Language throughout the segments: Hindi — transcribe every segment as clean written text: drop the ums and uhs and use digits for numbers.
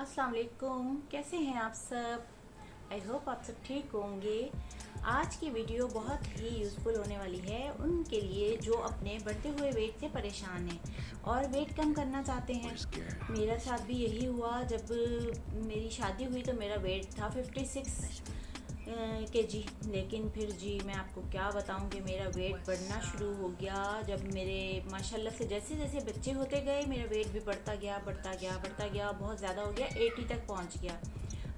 अस्सलाम वालेकुम, कैसे हैं आप सब। आई होप आप सब ठीक होंगे। आज की वीडियो बहुत ही यूज़फुल होने वाली है उनके लिए जो अपने बढ़ते हुए वेट से परेशान हैं और वेट कम करना चाहते हैं। मेरा साथ भी यही हुआ। जब मेरी शादी हुई तो मेरा वेट था 56 kg, लेकिन फिर जी मैं आपको क्या बताऊं कि मेरा वेट बढ़ना शुरू हो गया। जब मेरे माशाल्लाह से जैसे जैसे बच्चे होते गए मेरा वेट भी बढ़ता गया बढ़ता गया बढ़ता गया, बहुत ज़्यादा हो गया, 80 तक पहुंच गया।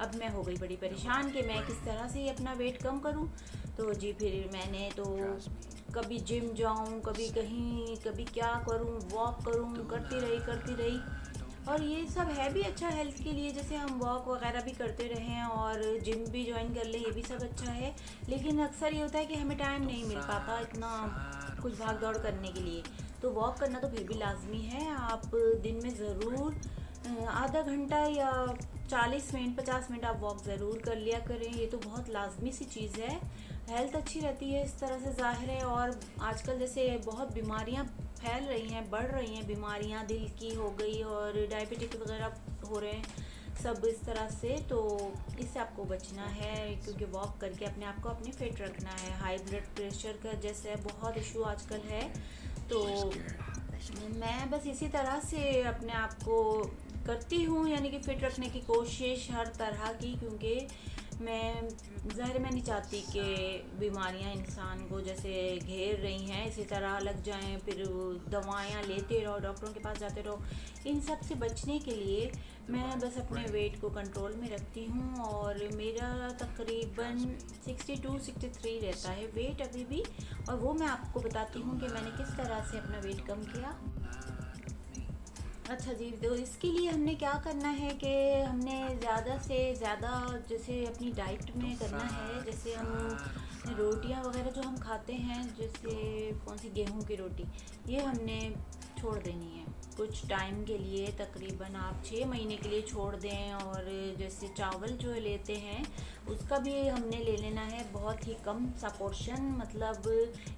अब मैं हो गई बड़ी परेशान कि मैं किस तरह से अपना वेट कम करूं। तो जी फिर मैंने तो कभी जिम जाऊं, कभी कहीं, कभी क्या करूं, वॉक करूं, करती रही। और ये सब है भी अच्छा हेल्थ के लिए, जैसे हम वॉक वगैरह भी करते रहें और जिम भी ज्वाइन कर लें, ये भी सब अच्छा है। लेकिन अक्सर ये होता है कि हमें टाइम नहीं मिल पाता इतना कुछ भाग दौड़ करने के लिए। तो वॉक करना तो फिर भी लाजमी है। आप दिन में ज़रूर आधा घंटा या 40 मिनट 50 मिनट आप वॉक ज़रूर कर लिया करें। ये तो बहुत लाजमी सी चीज़ है। हेल्थ अच्छी रहती है इस तरह से, ज़ाहिर है। और आजकल जैसे बहुत बीमारियां फैल रही हैं, बढ़ रही हैं बीमारियां, दिल की हो गई और डायबिटिक वगैरह हो रहे हैं सब इस तरह से। तो इससे आपको बचना है, क्योंकि वॉक करके अपने आप को अपनी फिट रखना है। हाई ब्लड प्रेशर का जैसे बहुत इशू आजकल है, तो मैं बस इसी तरह से अपने आप को करती हूँ, यानी कि फ़िट रखने की कोशिश हर तरह की। क्योंकि मैं ज़ाहिर मैं नहीं चाहती कि बीमारियां इंसान को जैसे घेर रही हैं इसी तरह लग जाएं, फिर दवाएं लेते रहो, डॉक्टरों के पास जाते रहो। इन सब से बचने के लिए मैं बस अपने वेट को कंट्रोल में रखती हूँ और मेरा तकरीबन 62-63 रहता है वेट अभी भी। और वो मैं आपको बताती हूँ कि मैंने किस तरह से अपना वेट कम किया। अच्छा जी, तो इसके लिए हमने क्या करना है कि हमने ज़्यादा से ज़्यादा जैसे अपनी डाइट में करना है। जैसे हम रोटियां वगैरह जो हम खाते हैं, जैसे कौन सी गेहूं की रोटी, ये हमने छोड़ देनी है कुछ टाइम के लिए। तकरीबन आप 6 महीने के लिए छोड़ दें। और जैसे चावल जो लेते हैं उसका भी हमने ले लेना है बहुत ही कम सा पोर्शन। मतलब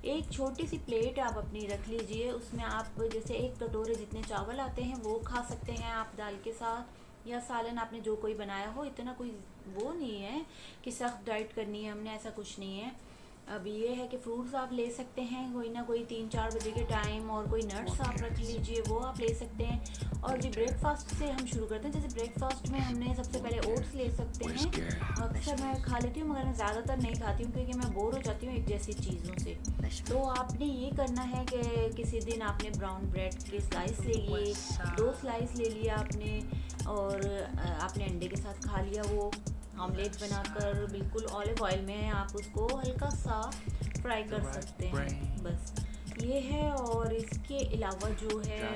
एक छोटी सी प्लेट आप अपनी रख लीजिए, उसमें आप जैसे 1 कटोरे जितने चावल आते हैं वो खा सकते हैं आप दाल के साथ, या सालन आपने जो कोई बनाया हो। इतना कोई वो नहीं है कि सख्त डाइट करनी है हमने, ऐसा कुछ नहीं है। अब ये है कि फ्रूट्स आप ले सकते हैं कोई ना कोई 3-4 बजे के टाइम, और कोई नट्स आप रख लीजिए, वो आप ले सकते हैं। और जी ब्रेकफास्ट से हम शुरू करते हैं। जैसे ब्रेकफास्ट में हमने सबसे पहले ओट्स ले सकते हैं। अक्सर मैं खा लेती हूँ मगर मैं ज़्यादातर नहीं खाती हूँ क्योंकि मैं बोर हो जाती हूँ एक जैसी चीज़ों से। तो आपने ये करना है कि किसी दिन आपने ब्राउन ब्रेड के स्लाइस ले लिए, 2 स्लाइस ले लिया आपने, और आपने अंडे के साथ खा लिया वो ऑमलेट बनाकर। बिल्कुल ऑलिव ऑयल में आप उसको हल्का सा फ्राई कर सकते हैं, बस ये है। और इसके अलावा जो है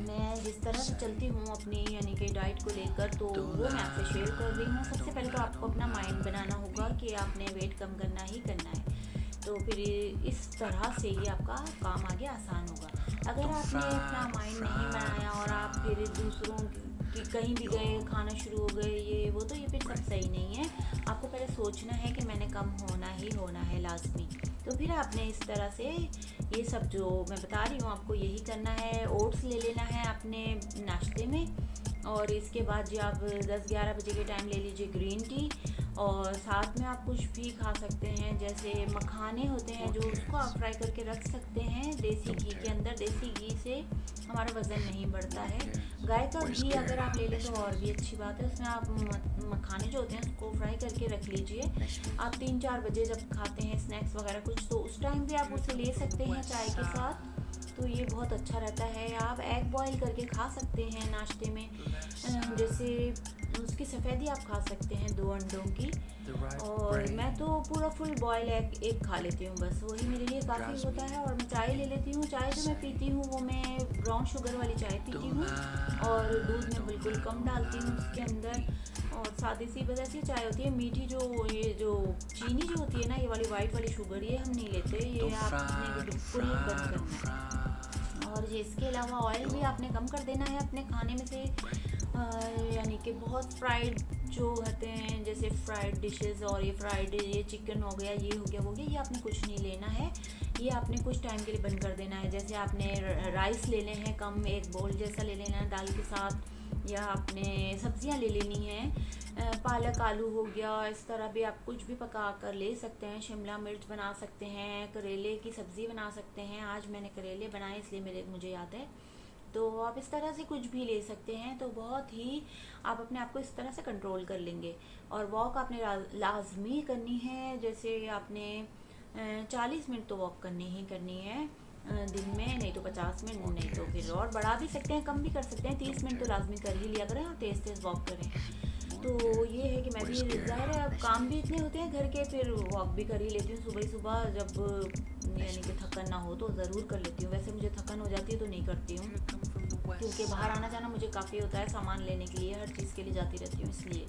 मैं जिस तरह से चलती हूँ अपनी यानी कि डाइट को लेकर, तो वो मैं आपसे शेयर कर रही हूँ। सबसे पहले तो आपको अपना माइंड बनाना होगा कि आपने वेट कम करना ही करना है। तो फिर इस तरह से ये आपका काम आगे आसान होगा। अगर आपने अपना माइंड नहीं बनाया और आप फिर दूसरों कि कहीं भी गए, खाना शुरू हो गए, ये फिर सब सही नहीं है। आपको पहले सोचना है कि मैंने कम होना है लाजमी। तो फिर आपने इस तरह से ये सब जो मैं बता रही हूँ आपको यही करना है। ओट्स ले लेना है आपने नाश्ते में, और इसके बाद जी आप 10-11 बजे के टाइम ले लीजिए ग्रीन टी। और साथ में आप कुछ भी खा सकते हैं, जैसे मखाने होते हैं जो उसको आप फ्राई करके रख सकते हैं देसी घी के अंदर। देसी घी से हमारा वज़न नहीं बढ़ता है। गाय का घी अगर आप ले लें तो और भी अच्छी बात है। उसमें आप मखाने जो होते हैं उसको फ्राई करके रख लीजिए। आप 3-4 बजे जब खाते हैं स्नैक्स वगैरह कुछ, तो उस टाइम भी आप उसे ले सकते हैं चाय के साथ। तो ये बहुत अच्छा रहता है। आप एग बॉईल करके खा सकते हैं नाश्ते में, जैसे उसकी सफ़ेदी आप खा सकते हैं 2 अंडों की। और मैं तो पूरा फुल बॉयल एग खा लेती हूँ, बस वही मेरे लिए काफ़ी होता है। और मैं चाय ले लेती हूँ। चाय जो मैं पीती हूँ वो मैं ब्राउन शुगर वाली चाय पीती हूँ, और दूध में बिल्कुल कम डालती हूँ उसके अंदर। और सादी सी बस ऐसी चाय होती है। मीठी ये जो चीनी जो होती है ना, ये वाली वाइट वाली शुगर, ये हम नहीं लेते, ये आपने बिल्कुल बंद करना है। और ये इसके अलावा ऑयल भी आपने कम कर देना है अपने खाने में से। यानी कि बहुत फ्राइड जो होते हैं, जैसे फ्राइड डिशेस, और ये फ्राइड ये चिकन हो गया, ये हो गया वो गया, ये आपने कुछ नहीं लेना है। ये आपने कुछ टाइम के लिए बंद कर देना है। जैसे आपने राइस लेने हैं कम, 1 बोल जैसा ले लेना है दाल के साथ, या आपने सब्जियां ले लेनी हैं, पालक आलू हो गया, इस तरह भी आप कुछ भी पका कर ले सकते हैं। शिमला मिर्च बना सकते हैं, करेले की सब्ज़ी बना सकते हैं। आज मैंने करेले बनाए इसलिए मुझे याद है। तो आप इस तरह से कुछ भी ले सकते हैं। तो बहुत ही आप अपने आप को इस तरह से कंट्रोल कर लेंगे। और वॉक आपने लाजमी करनी है। जैसे आपने 40 मिनट तो वॉक करनी ही करनी है दिन में, नहीं तो 50 मिनट, नहीं तो फिर और बढ़ा भी सकते हैं, कम भी कर सकते हैं। 30 मिनट तो लाजमी कर ही लिया करें और तेज़ तेज़ वॉक करें। तो ये है कि मैं भी ज़ाहिर है अब काम भी इतने होते हैं घर के, फिर वॉक भी कर ही लेती हूँ सुबह ही सुबह, जब यानी कि थकन ना हो तो ज़रूर कर लेती हूँ। वैसे मुझे थकन हो जाती है तो नहीं करती हूँ, क्योंकि बाहर आना जाना मुझे काफ़ी होता है, सामान लेने के लिए, हर चीज़ के लिए जाती रहती हूँ इसलिए।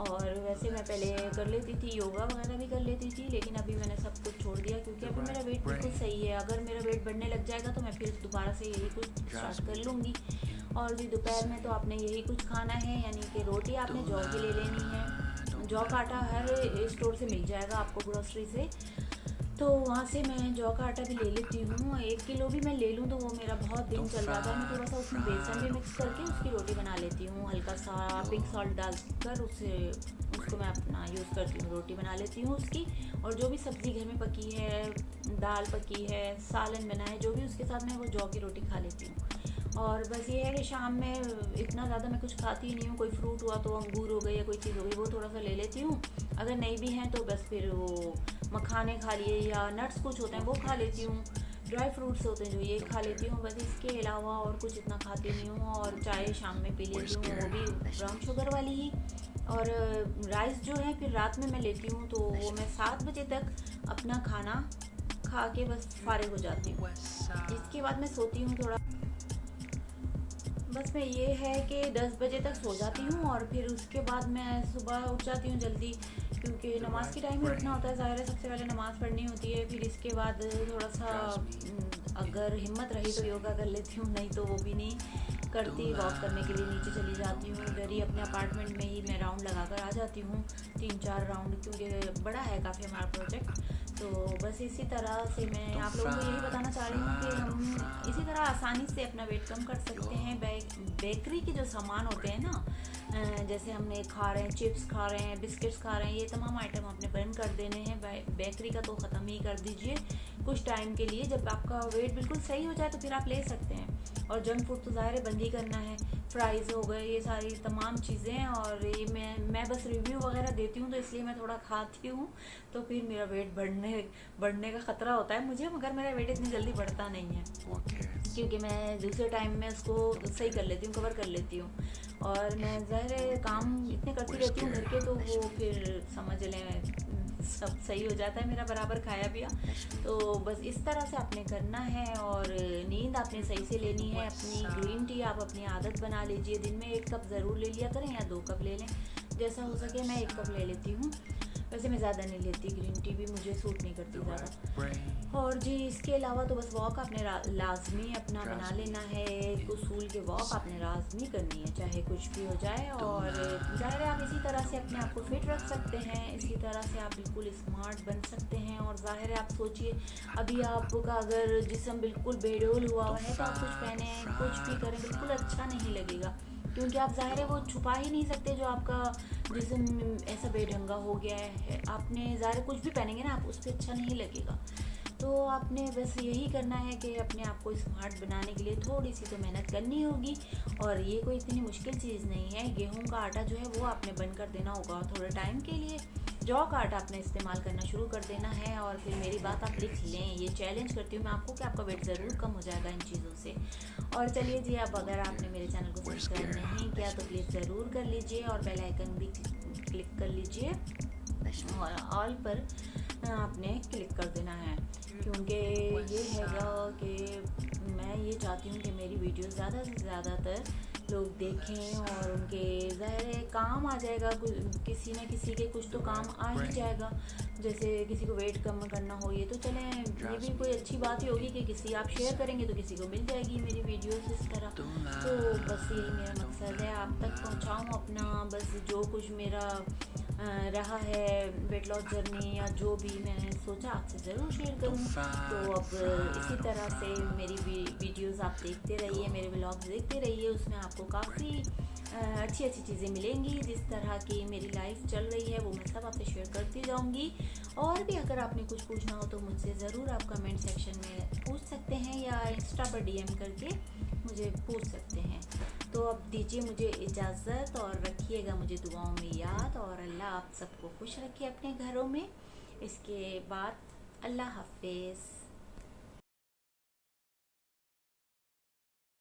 और वैसे मैं पहले कर लेती थी, योगा वगैरह भी कर लेती थी, लेकिन अभी मैंने सब कुछ छोड़ दिया क्योंकि अभी मेरा वेट बिल्कुल सही है। अगर मेरा वेट बढ़ने लग जाएगा तो मैं फिर दोबारा से यही कुछ स्टार्ट कर लूँगी। और जी दोपहर में तो आपने यही कुछ खाना है, यानी कि रोटी आपने जौ की ले लेनी है। जौ का आटा हर स्टोर से मिल जाएगा आपको, ग्रोसरी से, तो वहाँ से मैं जौ का आटा भी ले लेती हूँ। 1 किलो भी मैं ले लूँ तो वो मेरा बहुत दिन चल जाता है। मैं थोड़ा सा उसमें बेसन भी मिक्स करके उसकी रोटी बना लेती हूँ, हल्का सा पिंक सॉल्ट डालकर उसको मैं अपना यूज़ करती हूँ, रोटी बना लेती हूँ उसकी। और जो भी सब्ज़ी घर में पकी है, दाल पकी है, सालन बना है, जो भी उसके साथ मैं वो जौ की रोटी खा लेती हूँ। और बस ये है कि शाम में इतना ज़्यादा मैं कुछ खाती ही नहीं हूँ। कोई फ्रूट हुआ तो अंगूर हो गए या कोई चीज़ हो गई वो थोड़ा सा ले लेती हूँ। अगर नहीं भी हैं तो बस फिर वो मखाने खा लिए या नट्स कुछ होते हैं वो खा लेती हूँ, ड्राई फ्रूट्स होते हैं जो, ये खा लेती हूँ। बस इसके अलावा और कुछ इतना खाती नहीं हूँ। और चाय शाम में पी लेती हूँ, वो भी ब्राउन शुगर वाली ही। और राइस जो है फिर रात में मैं लेती हूँ, तो वो मैं 7 बजे तक अपना खाना खा के बस फारिग हो जाती हूँ। इसके बाद मैं सोती हूँ थोड़ा, बस मैं ये है कि 10 बजे तक सो जाती हूँ। और फिर उसके बाद मैं सुबह उठ जाती हूँ जल्दी, क्योंकि नमाज़ के टाइम में उठना होता है। ज़ाहिर है सबसे पहले नमाज़ पढ़नी होती है, फिर इसके बाद थोड़ा सा अगर हिम्मत रही तो योगा कर लेती हूँ, नहीं तो वो भी नहीं करती। वॉक करने के लिए नीचे चली जाती हूँ, इधर ही अपने अपार्टमेंट में ही मैं राउंड लगा कर आ जाती हूँ, 3-4 राउंड, क्योंकि बड़ा है काफ़ी हमारा प्रोजेक्ट। तो बस इसी तरह से मैं आप लोगों को यही बताना चाह रही हूँ कि हम इसी तरह आसानी से अपना वेट कम कर सकते हैं। बेकरी के जो सामान होते हैं ना, जैसे हमने खा रहे हैं, चिप्स खा रहे हैं, बिस्किट्स खा रहे हैं, ये तमाम आइटम आपने बंद कर देने हैं। बेकरी का तो ख़त्म ही कर दीजिए कुछ टाइम के लिए। जब आपका वेट बिल्कुल सही हो जाए तो फिर आप ले सकते हैं। और जंक फूड तो ज़ाहिर है बंद ही करना है, फ्राइज़ हो गए, ये सारी तमाम चीज़ें। और ये मैं बस रिव्यू वगैरह देती हूँ तो इसलिए मैं थोड़ा खाती हूँ, तो फिर मेरा वेट बढ़ने का ख़तरा होता है मुझे, मगर मेरा वेट इतनी जल्दी बढ़ता नहीं है क्योंकि मैं दूसरे टाइम में उसको सही कर लेती हूँ, कवर कर लेती हूँ। और मैं ज़ाहिर है काम इतने करती रहती हूँ घर के, तो वो फिर समझ लें सब सही हो जाता है मेरा, बराबर खाया पिया। तो बस इस तरह से आपने करना है। और नींद आपने सही से लेनी है। अपनी ग्रीन टी आप अपनी आदत बना लीजिए, दिन में 1 कप ज़रूर ले लिया करें या 2 कप ले लें, जैसा हो सके। मैं 1 कप ले लेती हूँ, वैसे मैं ज़्यादा नहीं लेती, ग्रीन टी भी मुझे सूट नहीं करती ज़्यादा। और जी इसके अलावा तो बस वॉक आपने लाजमी अपना बना लेना है, उसूल के वॉक आपने लाजमी करनी है चाहे कुछ भी हो जाए। और ज़ाहिर है आप इसी तरह से अपने आप को फिट रख सकते हैं, इसी तरह से आप बिल्कुल स्मार्ट बन सकते हैं। और ज़ाहिर है आप सोचिए, अभी आपका अगर जिस्म बिल्कुल बेडोल हुआ है तो आप कुछ पहने कुछ भी करें बिल्कुल अच्छा नहीं लगेगा, क्योंकि आप ज़ाहिर है वो छुपा ही नहीं सकते जो आपका जिस्म ऐसा बेढंगा हो गया है। आपने ज़ाहिर कुछ भी पहनेंगे ना आप, उस पर अच्छा नहीं लगेगा। तो आपने बस यही करना है कि अपने आप को स्मार्ट बनाने के लिए थोड़ी सी तो मेहनत करनी होगी। और ये कोई इतनी मुश्किल चीज़ नहीं है। गेहूं का आटा जो है वो आपने बंद कर देना होगा थोड़े टाइम के लिए, जौ का आटा आपने इस्तेमाल करना शुरू कर देना है। और फिर मेरी बात आप लिख लें, ये चैलेंज करती हूँ मैं आपको कि आपका वेट ज़रूर कम हो जाएगा इन चीज़ों से। और चलिए जी, अब अगर आपने मेरे चैनल को सब्सक्राइब नहीं किया तो प्लीज़ ज़रूर कर लीजिए और बेल आइकन भी क्लिक कर लीजिए और ऑल पर आपने क्लिक कर देना है, क्योंकि ये हैगा कि मैं ये चाहती हूँ कि मेरी वीडियो ज़्यादा से ज़्यादातर लोग देखें और उनके ज़ाहिर है काम आ जाएगा, किसी न किसी के कुछ तो काम आ ही जाएगा। जैसे किसी को वेट कम करना हो, ये तो चलें, ये भी कोई अच्छी बात ही होगी कि किसी आप शेयर करेंगे तो किसी को मिल जाएगी मेरी वीडियोस इस तरह। तो बस यही मेरा मकसद है, आप तक पहुँचाऊँ अपना बस जो कुछ मेरा रहा है वेट लॉस जर्नी या जो भी मैंने सोचा आपसे ज़रूर शेयर करूँ। तो अब इसी तरह से मेरी वीडियोस आप देखते रहिए, मेरे व्लॉग्स देखते रहिए, उसमें आपको काफ़ी अच्छी अच्छी चीज़ें मिलेंगी। जिस तरह की मेरी लाइफ चल रही है वो मैं सब आपसे शेयर करती जाऊंगी। और भी अगर आपने कुछ पूछना हो तो मुझसे ज़रूर आप कमेंट सेक्शन में पूछ सकते हैं या इंस्टा पर डीएम करके मुझे पूछ सकते हैं। तो अब दीजिए मुझे इजाज़त और रखिएगा मुझे दुआओं में याद, और अल्लाह आप सबको खुश रखे अपने घरों में। इसके बाद अल्लाह हाफिज़।